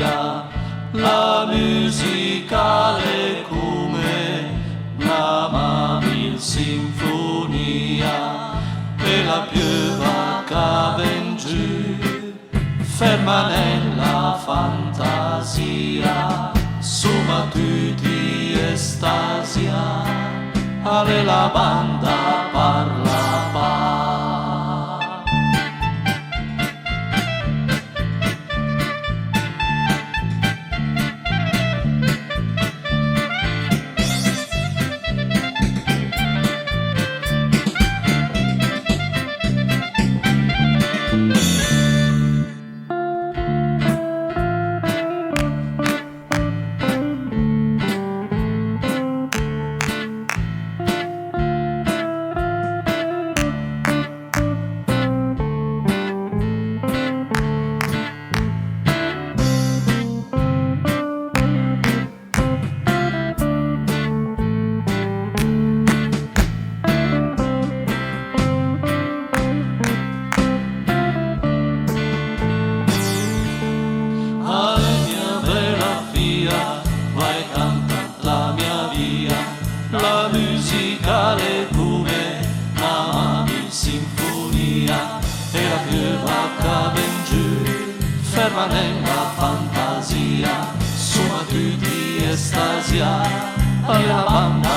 via, la musica è come una mamma sinfonia, e la piova che ven giù, ferma nella fantasia, suma tutti estasia, alle la banda parla pa. Vai canta la mia via, la musica è come una sinfonia, e la piova che ven giù, ferma nella fantasia, suma tutti estasia, alla banda